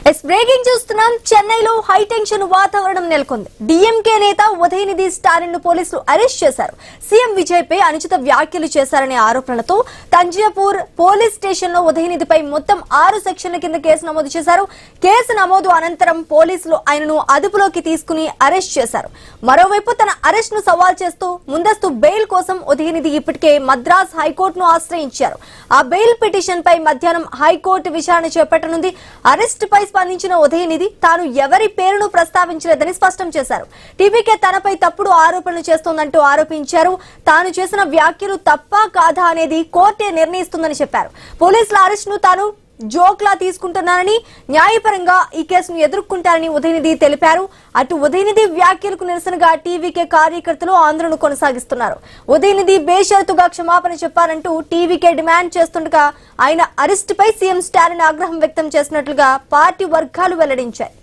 Breaking చూస్తున్నాం. చెన్నైలో high tension వాతావరణం నెలకొంది. డీఎంకే నేత ఉదయనిధి స్టాలిన్ ను పోలీసులు అరెస్ట్ చేశారు. సీఎం విజయ్ పై అనుచిత వ్యాఖ్యలు చేశారనే ఆరోపణలతో తంజాపూర్ పోలీస్ స్టేషన్ లో ఉదయనిధిపై మొత్తం 6 సెక్షన్ల కింద కేసు నమోదు చేశారు. కేసు నమోదు అనంతరం పోలీసులు ఆయనను అదుపులోకి తీసుకుని అరెస్ట్ చేశారు. మరోవైపు తన అరెస్ట్ ను సవాల్ చేస్తూ ముందస్తు బెయిల్ కోసం ఉదయనిధి ఇప్పటికే మద్రాస్ హైకోర్టును ఆశ్రయించారు. ఆ బెయిల్ పిటిషన్ పై మధ్యాహ్నం హైకోర్టు విచారణ చేపట్టనుంది. అరెస్ట్ పై స్పందించిన ఉదయనిధి తాను ఎవరి పేరును ప్రస్తావించలేదని స్పష్టం చేశారు. టీవీకే తనపై తప్పుడు ఆరోపణలు చేస్తోందంటూ ఆరోపించారు. తాను చేసిన వ్యాఖ్యలు తప్పా కాదా అనేది కోర్టే నిర్ణయిస్తుందని చెప్పారు. పోలీసుల అరెస్ట్ ను తాను జోక్లా తీసుకుంటున్నానని, న్యాయపరంగా ఈ కేసును ఎదుర్కొంటారని ఉదయనిధి తెలిపారు. అటు ఉదయనిధి వ్యాఖ్యలకు నిరసనగా టీవీకే కార్యకర్తలు ఆందోళన కొనసాగిస్తున్నారు. ఉదయనిధి బేషరతుగా క్షమాపణ చెప్పారంటూ టీవీకే డిమాండ్ చేస్తుండగా ఆయన అరెస్టుపై సీఎం స్టాలిన్ ఆగ్రహం వ్యక్తం చేసినట్లుగా పార్టీ వర్గాలు వెల్లడించాయి.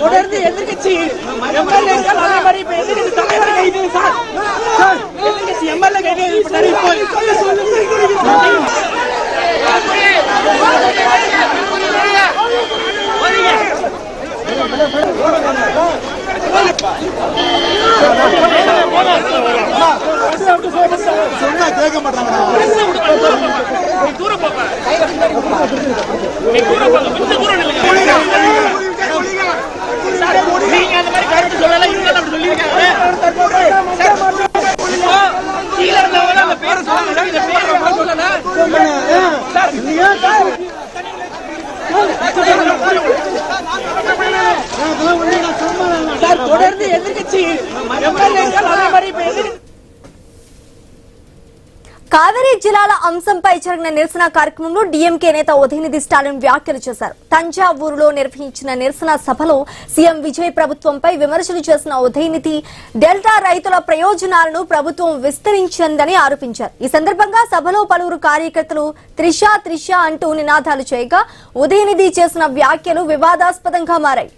தொடர்ந்து எதிர்கட்சி எம்எல்ஏக்கள் அதே மாதிரி இப்ப எதிர்கட்சி தலைவர் கைது சார் எதிர்கட்சி எம்எல்ஏ கைது சொன்னா கேட்க மாட்டாங்க. தொடர்ந்து எதிர்கட்சி எம்எல்ஏக்கள் அதே மாதிரி இப்ப எதிர்கட்சி కావేరీ జిల్లాల అంశంపై జరిగిన నిరసన కార్యక్రమంలో డీఎంకే నేత ఉదయనిధి స్టాలిన్ వ్యాఖ్యలు చేశారు. తంజావూరులో నిర్వహించిన నిరసన సభలో సీఎం విజయ్ ప్రభుత్వంపై విమర్శలు చేసిన ఉదయనిధి డెల్టా రైతుల ప్రయోజనాలను ప్రభుత్వం విస్తరించిందని ఆరోపించారు. ఈ సందర్భంగా సభలో పలువురు కార్యకర్తలు త్రిషా అంటూ నినాదాలు చేయగా ఉదయనిధి చేసిన వ్యాఖ్యలు వివాదాస్పదంగా మారాయి.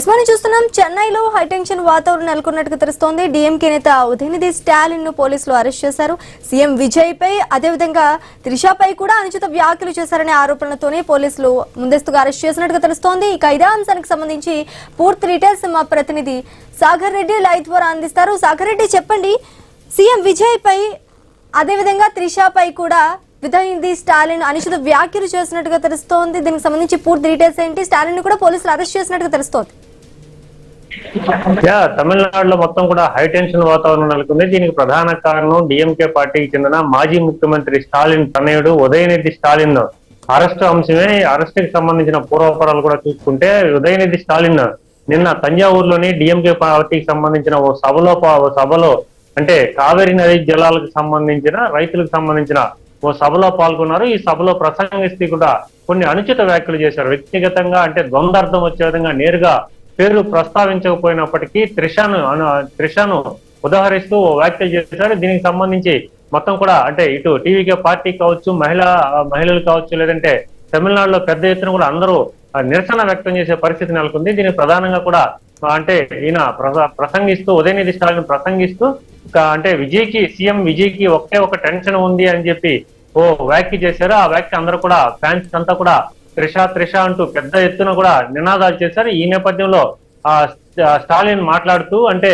మనం చూస్తున్నాం. చెన్నైలో హైటెన్షన్ వాతావరణం నెలకొన్నట్టుగా తెలుస్తోంది. డీఎంకే నేత ఉదయనిధి స్టాలిన్ ను పోలీసులు అరెస్ట్ చేశారు. సీఎం విజయ్ పై అదేవిధంగా త్రిషాపై కూడా అనుచిత వ్యాఖ్యలు చేశారనే ఆరోపణలతోనే పోలీసులు ముందస్తుగా అరెస్ట్ చేసినట్టుగా తెలుస్తోంది. ఇక ఇదే అంశానికి సంబంధించి పూర్తి డీటెయిల్స్ మా ప్రతినిధి సాగర్ రెడ్డి లైవ్ ద్వారా అందిస్తారు. సాగర్ రెడ్డి, చెప్పండి, సీఎం విజయ్ పై అదేవిధంగా త్రిషాపై కూడా ఉదయనిధి స్టాలిన్ అనుచిత వ్యాఖ్యలు చేసినట్టుగా తెలుస్తోంది. దీనికి సంబంధించి పూర్తి డీటెయిల్స్ ఏంటి? స్టాలిన్ ను కూడా పోలీసులు అరెస్ట్ చేసినట్టుగా తెలుస్తోంది. తమిళనాడులో మొత్తం కూడా హై టెన్షన్ వాతావరణం నెలకొంది. దీనికి ప్రధాన కారణం డిఎంకే పార్టీకి చెందిన మాజీ ముఖ్యమంత్రి స్టాలిన్ తనయుడు ఉదయనిధి స్టాలిన్ అరెస్టు అంశమే. అరెస్ట్ కి సంబంధించిన పూర్వపరాలు కూడా చూసుకుంటే ఉదయనిధి స్టాలిన్ నిన్న తంజావూరులోని డిఎంకే పార్టీకి సంబంధించిన ఓ సభలో అంటే కావేరీ నది జలాలకు సంబంధించిన రైతులకు సంబంధించిన ఓ సభలో పాల్గొన్నారు. ఈ సభలో ప్రసంగిస్తూ కూడా కొన్ని అనుచిత వ్యాఖ్యలు చేశారు. వ్యక్తిగతంగా అంటే ద్వందార్థం వచ్చే విధంగా నేరుగా పేర్లు ప్రస్తావించకపోయినప్పటికీ త్రిషాను ఉదాహరిస్తూ వ్యాఖ్యలు చేశారు. దీనికి సంబంధించి మొత్తం కూడా అంటే ఇటు టీవీకే పార్టీ కావచ్చు, మహిళలు కావచ్చు, లేదంటే తమిళనాడులో పెద్ద ఎత్తున కూడా అందరూ నిరసన వ్యక్తం చేసే పరిస్థితి నెలకొంది. దీనికి ప్రధానంగా కూడా అంటే ఈయన ప్రసంగిస్తూ ఉదయనిధి స్టాలిన్ ప్రసంగిస్తూ అంటే సీఎం విజయ్ కి ఒకే ఒక టెన్షన్ ఉంది అని చెప్పి ఓ వ్యాఖ్య చేశారు. ఆ వ్యాఖ్య అందరూ కూడా ఫ్యాన్స్ అంతా కూడా త్రిష అంటూ పెద్ద ఎత్తున కూడా నినాదాలు చేశారు. ఈ నేపథ్యంలో స్టాలిన్ మాట్లాడుతూ అంటే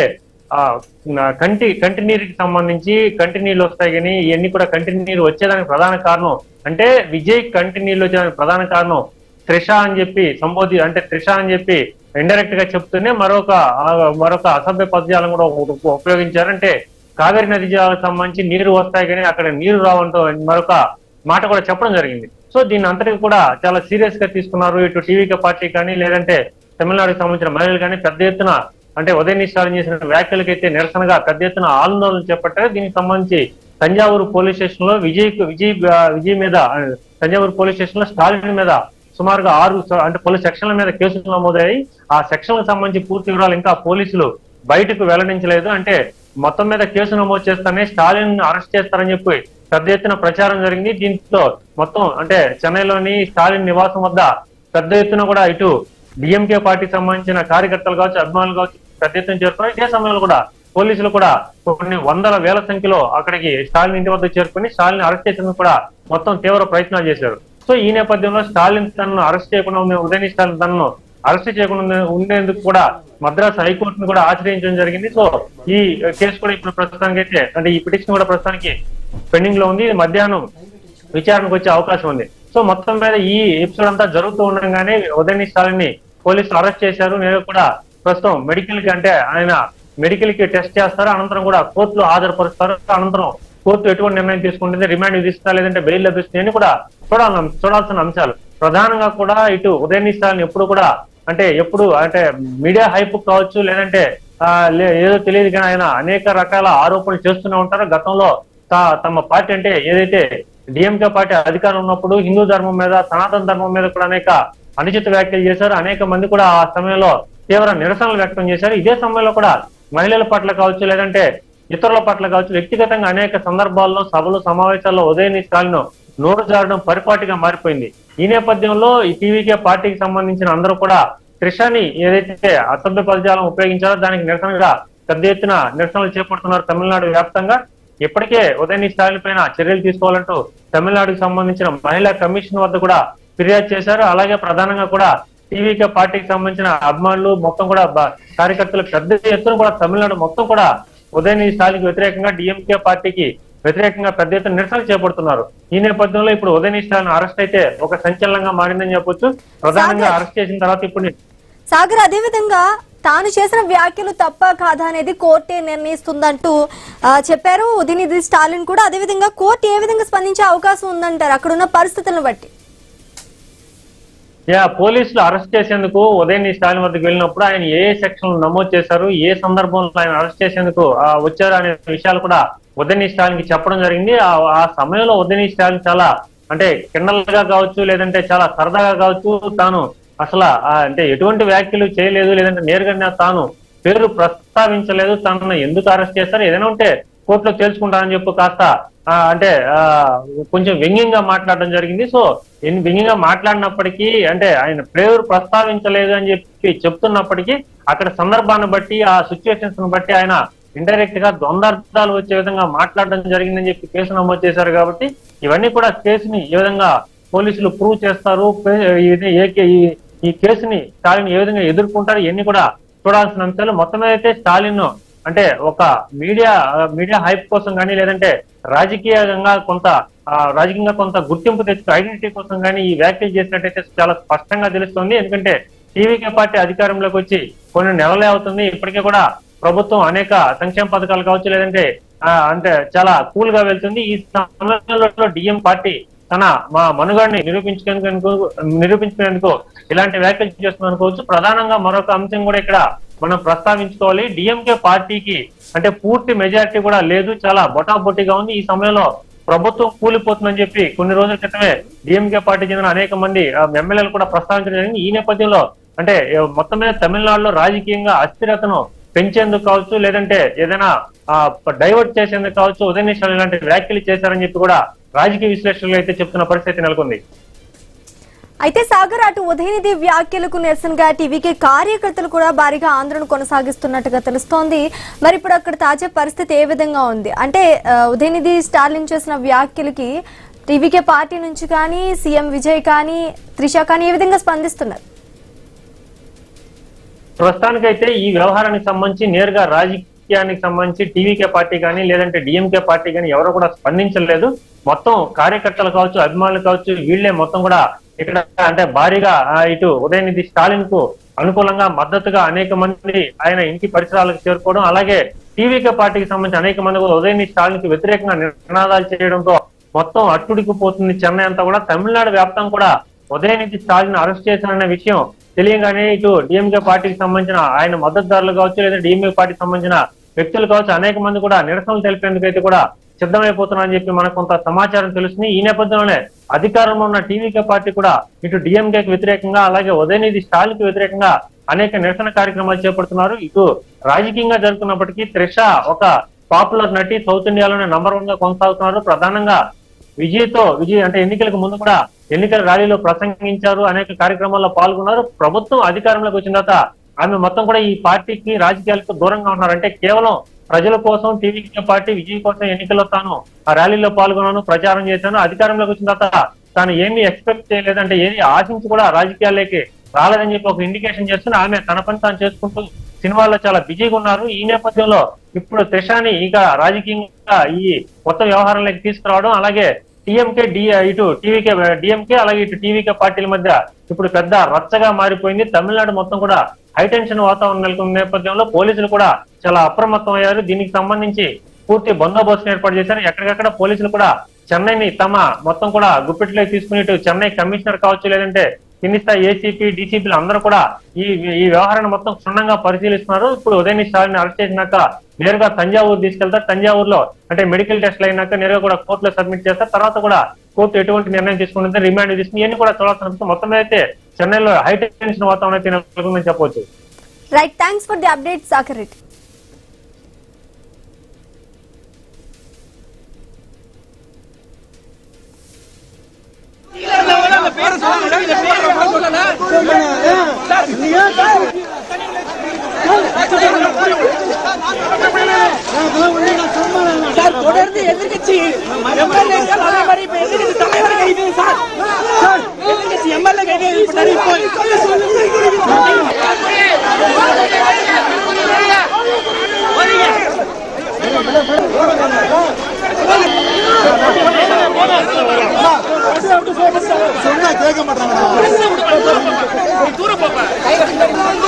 కంటి నీరుకి సంబంధించి కంటి నీళ్ళు వస్తాయి కానీ ఇవన్నీ కూడా కంటి నీరు వచ్చేదానికి ప్రధాన కారణం అంటే విజయ్ కంటి నీళ్ళు వచ్చేదానికి ప్రధాన కారణం త్రిష అని చెప్పి త్రిష అని చెప్పి ఇండైరెక్ట్ గా చెప్తూనే మరొక అసభ్య పదజాలం కూడా ఉపయోగించారంటే కావేరీ నది జలాలకు సంబంధించి నీరు వస్తాయి కానీ అక్కడ నీరు రావంటూ మరొక మాట కూడా చెప్పడం జరిగింది. సో దీన్ని అంతటికి కూడా చాలా సీరియస్ గా తీసుకున్నారు. ఇటు టీవీకే పార్టీ కానీ లేదంటే తమిళనాడుకి సంబంధించిన మహిళలు కానీ పెద్ద ఎత్తున అంటే ఉదయనిధి స్టాలిన్ చేసిన వ్యాఖ్యలకైతే నిరసనగా పెద్ద ఎత్తున ఆందోళన చేపట్టారు. దీనికి సంబంధించి తంజావూరు పోలీస్ స్టేషన్ లో విజయ్ మీద తంజావూరు పోలీస్ స్టేషన్ లో స్టాలిన్ మీద సుమారుగా 6 అంటే పలు సెక్షన్ల మీద కేసులు నమోదయ్యాయి. ఆ సెక్షన్లకు సంబంధించి పూర్తి వివరాలు ఇంకా పోలీసులు బయటకు వెల్లడించలేదు. అంటే మొత్తం మీద కేసు నమోదు చేస్తానే స్టాలిన్ అరెస్ట్ చేస్తారని చెప్పి పెద్ద ఎత్తున ప్రచారం జరిగింది. దీంతో మొత్తం అంటే చెన్నైలోని స్టాలిన్ నివాసం వద్ద పెద్ద ఎత్తున కూడా ఇటు డిఎంకే పార్టీకి సంబంధించిన కార్యకర్తలు కావచ్చు, అభిమానులు కావచ్చు పెద్ద ఎత్తున చేరుకున్నారు. ఇదే సమయంలో కూడా పోలీసులు కూడా కొన్ని వందల వేల సంఖ్యలో అక్కడికి స్టాలిన్ ఇంటి వద్ద చేరుకుని స్టాలిన్ అరెస్ట్ చేసేందుకు కూడా మొత్తం తీవ్ర ప్రయత్నాలు చేశారు. సో ఈ నేపథ్యంలో స్టాలిన్ తనను అరెస్ట్ చేయకుండా ఉదయనిధి స్టాలిన్ తనను అరెస్ట్ చేయకుండా ఉండేందుకు కూడా మద్రాసు హైకోర్టును కూడా ఆశ్రయించడం జరిగింది. సో ఈ కేసు కూడా ఇప్పుడు ప్రస్తుతానికి అయితే అంటే ఈ పిటిషన్ కూడా ప్రస్తుతానికి పెండింగ్ లో ఉంది. మధ్యాహ్నం విచారణకు వచ్చే అవకాశం ఉంది. సో మొత్తం మీద ఈ ఎపిసోడ్ అంతా జరుగుతూ ఉండగానే ఉదయనిధి స్టాలిన్ ని పోలీసులు అరెస్ట్ చేశారు. నేను కూడా ప్రస్తుతం మెడికల్ కి అంటే ఆయన మెడికల్ కి టెస్ట్ చేస్తారు, అనంతరం కూడా కోర్టులో హాజరుపరుస్తారు. అనంతరం కోర్టు ఎటువంటి నిర్ణయం తీసుకుంటుంది, రిమాండ్ విధిస్తా లేదంటే బెయిల్ లభిస్తుంది అని కూడా చూడాల్సిన అంశాలు. ప్రధానంగా కూడా ఇటు ఉదయనిధి స్టాలిన్ ఎప్పుడు కూడా అంటే మీడియా హైప్ కావచ్చు లేదంటే ఏదో తెలియదు కానీ ఆయన అనేక రకాల ఆరోపణలు చేస్తూనే ఉంటారు. గతంలో తమ పార్టీ అంటే ఏదైతే డిఎంకే పార్టీ అధికారం ఉన్నప్పుడు హిందూ ధర్మం మీద, సనాతన ధర్మం మీద కూడా అనేక అనుచిత వ్యాఖ్యలు చేశారు. అనేక మంది కూడా ఆ సమయంలో తీవ్ర నిరసనలు వ్యక్తం చేశారు. ఇదే సమయంలో కూడా మహిళల పట్ల కావచ్చు లేదంటే ఇతరుల పట్ల కావచ్చు వ్యక్తిగతంగా అనేక సందర్భాల్లో సభలు సమావేశాల్లో ఉదయనిధి స్టాలిన్ నోరు జారడం పరిపాటిగా మారిపోయింది. ఈ నేపథ్యంలో ఈ టీవీకే పార్టీకి సంబంధించిన అందరూ కూడా త్రిషాని ఏదైతే అసభ్య పదజాలం ఉపయోగించారో దానికి నిరసనగా పెద్ద ఎత్తున నిరసనలు చేపడుతున్నారు తమిళనాడు వ్యాప్తంగా. ఇప్పటికే ఉదయనిధి స్టాలిన్ పైన చర్యలు తీసుకోవాలంటూ తమిళనాడుకు సంబంధించిన మహిళా కమిషన్ వద్ద కూడా ఫిర్యాదు చేశారు. అలాగే ప్రధానంగా కూడా టీవీకే పార్టీకి సంబంధించిన అభిమానులు మొత్తం కూడా కార్యకర్తలు పెద్ద ఎత్తున కూడా తమిళనాడు మొత్తం కూడా ఉదయనిధి స్టాలిన్ వ్యతిరేకంగా డిఎంకే పార్టీకి వ్యతిరేకంగా పెద్ద ఎత్తున నిరసనలు చేపడుతున్నారు. ఈ నేపథ్యంలో ఇప్పుడు ఉదయనిధి స్టాలిన్ అరెస్ట్ అయితే ఒక సంచలనంగా మారిందని చెప్పొచ్చు. ప్రధానంగా అరెస్ట్ చేసిన తర్వాత ఇప్పుడు సాగర్ అదేవిధంగా తాను చేసిన వ్యాఖ్యలు తప్ప కాదా అనేది కోర్టే నిర్ణయిస్తుందంటూ చెప్పారు ఉదయనిధి స్టాలిన్ కూడా. అదేవిధంగా కోర్టు ఏ విధంగా స్పందించే అవకాశం ఉందంటారు అక్కడున్న పరిస్థితులను బట్టి? పోలీసులు అరెస్ట్ చేసేందుకు ఉదయనిధి స్టాలిన్ వద్దకు వెళ్ళినప్పుడు ఆయన ఏ సెక్షన్ నమోదు చేశారు, ఏ సందర్భంలో ఆయన అరెస్ట్ చేసేందుకు వచ్చారు అనే విషయాలు కూడా ఉదయనిధి స్టాలిన్ కి చెప్పడం జరిగింది. ఆ సమయంలో ఉదయనిధి స్టాలిన్ చాలా అంటే కిండల్ గా కావచ్చు లేదంటే చాలా సరదాగా కావచ్చు తాను అసలు అంటే ఎటువంటి వ్యాఖ్యలు చేయలేదు, లేదంటే నేరుగా తాను పేరు ప్రస్తావించలేదు, తనను ఎందుకు అరెస్ట్ చేస్తారు ఏదైనా ఉంటే కోర్టులో తెలుసుకుంటానని చెప్పి కాస్త అంటే కొంచెం వ్యంగ్యంగా మాట్లాడడం జరిగింది. సో వ్యంగ్యంగా మాట్లాడినప్పటికీ అంటే ఆయన పేరు ప్రస్తావించలేదు అని చెప్పి చెప్తున్నప్పటికీ అక్కడ సందర్భాన్ని బట్టి ఆ సిచ్యువేషన్స్ బట్టి ఆయన ఇండైరెక్ట్ గా ద్వంద్వార్థాలు వచ్చే విధంగా మాట్లాడడం జరిగిందని చెప్పి కేసు నమోదు చేశారు. కాబట్టి ఇవన్నీ కూడా కేసుని ఏ విధంగా పోలీసులు ప్రూవ్ చేస్తారు, ఈ కేసుని స్టాలిన్ ఏ విధంగా ఎదుర్కొంటారు ఇవన్నీ కూడా చూడాల్సిన అంశాలు. మొత్తం అయితే స్టాలిన్ అంటే ఒక మీడియా హైప్ కోసం కానీ లేదంటే రాజకీయంగా కొంత గుర్తింపు తెచ్చుకో ఐడెంటిటీ కోసం కానీ ఈ వ్యాఖ్యలు చేసినట్టయితే చాలా స్పష్టంగా తెలుస్తుంది. ఎందుకంటే టీవీకే పార్టీ అధికారంలోకి వచ్చి కొన్ని నెలలే అవుతుంది. ఇప్పటికే కూడా ప్రభుత్వం అనేక సంక్షేమ పథకాలు కావచ్చు లేదంటే అంటే చాలా కూల్ గా వెళ్తుంది. ఈ సమయంలో డిఎం పార్టీ తన మనుగడని నిరూపించుకునేందుకు ఇలాంటి వ్యాఖ్యలు చేస్తుంది అనుకోవచ్చు. ప్రధానంగా మరొక అంశం కూడా ఇక్కడ మనం ప్రస్తావించుకోవాలి. డిఎంకే పార్టీకి అంటే పూర్తి మెజారిటీ కూడా లేదు, చాలా బొటాబొటిగా ఉంది. ఈ సమయంలో ప్రభుత్వం కూలిపోతుందని చెప్పి కొన్ని రోజుల క్రితమే డిఎంకే పార్టీ చెందిన అనేక మంది ఎమ్మెల్యేలు కూడా ప్రస్తావించడం జరిగింది. ఈ నేపథ్యంలో అంటే మొత్తం మీద తమిళనాడులో రాజకీయంగా అస్థిరతను పెంచేందుకు కావచ్చు లేదంటే ఏదైనా డైవర్ట్ చేసేందుకు కావచ్చు ఉదయనిధి స్టాలిన్ ఇలాంటి వ్యాఖ్యలు చేశారని చెప్పి కూడా రాజకీయ విశ్లేషకులు అయితే చెప్తున్న పరిస్థితి నెలకొంది. అయితే సాగర్ అటు ఉదయనిధి వ్యాఖ్యలకు నిరసనగా టీవీకే కార్యకర్తలు కూడా భారీగా ఆందోళన కొనసాగిస్తున్నట్టుగా తెలుస్తోంది. మరి ఇప్పుడు అక్కడ తాజా పరిస్థితి ఏ విధంగా ఉంది? అంటే ఉదయనిధి స్టాలిన్ చేసిన వ్యాఖ్యలకి టీవీకే పార్టీ నుంచి కానీ సీఎం విజయ్ కానీ త్రిష కానీ ఏ విధంగా స్పందిస్తున్నారు? ప్రస్తుతానికైతే ఈ వ్యవహారానికి సంబంధించి నేరుగా రాజకీయానికి సంబంధించి టీవీకే పార్టీ కానీ లేదంటే డిఎంకే పార్టీ కానీ ఎవరు కూడా స్పందించలేదు. మొత్తం కార్యకర్తలు కావచ్చు అభిమానులు కావచ్చు వీళ్లే మొత్తం కూడా ఇక్కడ అంటే భారీగా ఇటు ఉదయనిధి స్టాలిన్ కు అనుకూలంగా మద్దతుగా అనేక మంది ఆయన ఇంటి పరిసరాలకు చేరుకోవడం, అలాగే టీవీకే పార్టీకి సంబంధించి అనేక మంది కూడా ఉదయనిధి స్టాలిన్ కి వ్యతిరేకంగా నినాదాలు చేయడంతో మొత్తం అట్టుడికి పోతుంది చెన్నై అంతా కూడా. తమిళనాడు వ్యాప్తంగా కూడా ఉదయనిధి స్టాలిన్ అరెస్ట్ చేశారనే విషయం తెలియగానే ఇటు డిఎంకే పార్టీకి సంబంధించిన ఆయన మద్దతుదారులు కావచ్చు లేదా డిఎంకే పార్టీకి సంబంధించిన వ్యక్తులు కావచ్చు అనేక మంది కూడా నిరసనలు తెలిపేందుకైతే కూడా సిద్ధమైపోతున్నారని చెప్పి మనకు కొంత సమాచారం తెలుస్తుంది. ఈ నేపథ్యంలోనే అధికారంలో ఉన్న టీవీకే పార్టీ కూడా ఇటు డిఎంకేకి వ్యతిరేకంగా అలాగే ఉదయనిధి స్టాలిన్ కి వ్యతిరేకంగా అనేక నిరసన కార్యక్రమాలు చేపడుతున్నారు. ఇటు రాజకీయంగా జరుగుతున్నప్పటికీ త్రిష ఒక పాపులర్ నటి, సౌత్ ఇండియాలోనే #1 గా కొనసాగుతున్నారు. ప్రధానంగా విజయ్ అంటే ఎన్నికలకు ముందు కూడా ఎన్నికల ర్యాలీలో ప్రసంగించారు, అనేక కార్యక్రమాల్లో పాల్గొన్నారు. ప్రభుత్వం అధికారంలోకి వచ్చిన తర్వాత ఆమె మొత్తం కూడా ఈ పార్టీకి, రాజకీయాలకు దూరంగా ఉన్నారు. అంటే కేవలం ప్రజల కోసం టీవీకే పార్టీ, విజయ్ కోసం ఎన్నికల్లో తాను ఆ ర్యాలీలో పాల్గొన్నాను, ప్రచారం చేశాను. అధికారంలోకి వచ్చిన తర్వాత తాను ఏమీ ఎక్స్పెక్ట్ చేయలేదు, అంటే ఏది ఆశించి కూడా రాజకీయాల్లోకి రాలేదని చెప్పి ఒక ఇండికేషన్ చేస్తున్న ఆమె తన పని తాను చేసుకుంటూ సినిమాల్లో చాలా బిజీగా ఉన్నారు. ఈ నేపథ్యంలో ఇప్పుడు త్రిషాని ఇక రాజకీయంగా ఈ కొత్త వ్యవహారంలోకి తీసుకురావడం, అలాగే ఇటు డిఎంకే అలాగే ఇటు టీవీకే పార్టీల మధ్య ఇప్పుడు పెద్ద రచ్చగా మారిపోయింది. తమిళనాడు మొత్తం కూడా హైటెన్షన్ వాతావరణం నెలకొన్న నేపథ్యంలో పోలీసులు కూడా చాలా అప్రమత్తం అయ్యారు. దీనికి సంబంధించి పూర్తి బందోబస్తు ఏర్పాటు చేశారు. ఎక్కడికక్కడ పోలీసులు కూడా చెన్నైని తమ మొత్తం కూడా గుప్పిట్లోకి తీసుకుని ఇటు చెన్నై కమిషనర్ కావచ్చు, లేదంటే కింది స్థాయి ఏసీపీ, డీసీపీలు అందరూ కూడా ఈ వ్యవహారాన్ని మొత్తం క్షుణ్ణంగా పరిశీలిస్తున్నారు. ఇప్పుడు ఉదయనిధి స్టాలిన్ అరెస్ట్ చేసినాక నేరుగా తంజావూరు తీసుకెళ్తారు. తంజావూరులో అంటే మెడికల్ టెస్ట్లు అయినాక నేరుగా కూడా కోర్టులో సబ్మిట్ చేస్తారు. తర్వాత కూడా కోర్టు ఎటువంటి నిర్ణయం తీసుకుంటుంది, రిమాండ్ తీసుకుని ఇవన్నీ కూడా చూడాల్సిన మొత్తం అయితే చెన్నైలో హైటెన్షన్ వాతావరణం అయితే నెలకొందని చెప్పవచ్చు. Right, thanks for the update Sagar Reddy. Sir தொடர்ந்து எதிர்கட்சி எம்எல்ஏக்கள் அதே மாதிரி இப்ப எதிர்கட்சி தலைவர் கைது சார் எதிர்கட்சி எம்எல்ஏ கைது சொன்னா கேட்க மாட்டாங்க. தூரம் போப்ப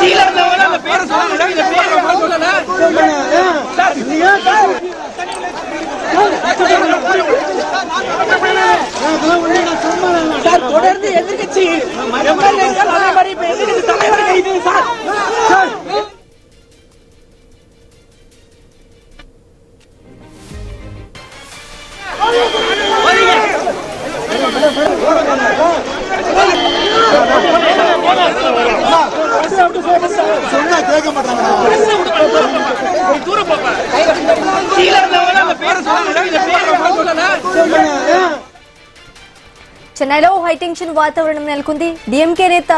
கீழ இருந்தவங்க அந்த பேரை சொல்லுங்க, இந்த பேரை சொல்லல சார் சார் தொடர்ந்து எதிர்கட்சி எம்எல்ஏக்கள் அதே மாதிரி இப்ப எதிர்கட்சி தலைவர் கைது சார் சொன்னா கேட்க மாட்டாங்க. தூரம் போப்ப கீழ இருந்தவங்க அந்த பேரை சொல்லுங்க, இந்த பேரை சொல்லல చెన్నైలో హైటెన్షన్ వాతావరణం నెలకొంది. డిఎంకే నేత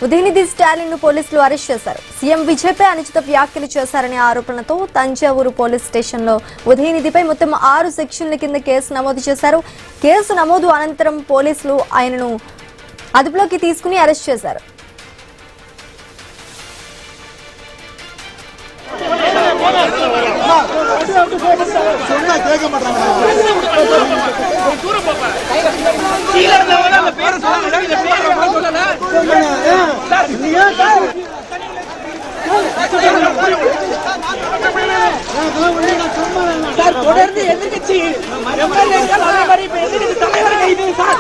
ఉదయనిధి స్టాలిన్ ను పోలీసులు అరెస్ట్ చేశారు. సీఎం విజయ్పై అనుచిత వ్యాఖ్యలు చేశారనే ఆరోపణలతో తంజావూరు పోలీస్ స్టేషన్ లో ఉదయనిధిపై మొత్తం 6 సెక్షన్ల కింద కేసు నమోదు చేశారు. కేసు నమోదు అనంతరం పోలీసులు ఆయనను అదుపులోకి తీసుకుని అరెస్ట్ చేశారు. சொன்னா கேட்க மாட்டாங்க. தூரம் போப்ப கீழ இருந்தவங்க அந்த பேரை சொல்லுங்க, இந்த பேரை சொல்லல சார் தொடர்ந்து எதிர்கட்சி எம்எல்ஏக்கள் அதே மாதிரி இப்ப எதிர்கட்சி தலைவர் கைது சார்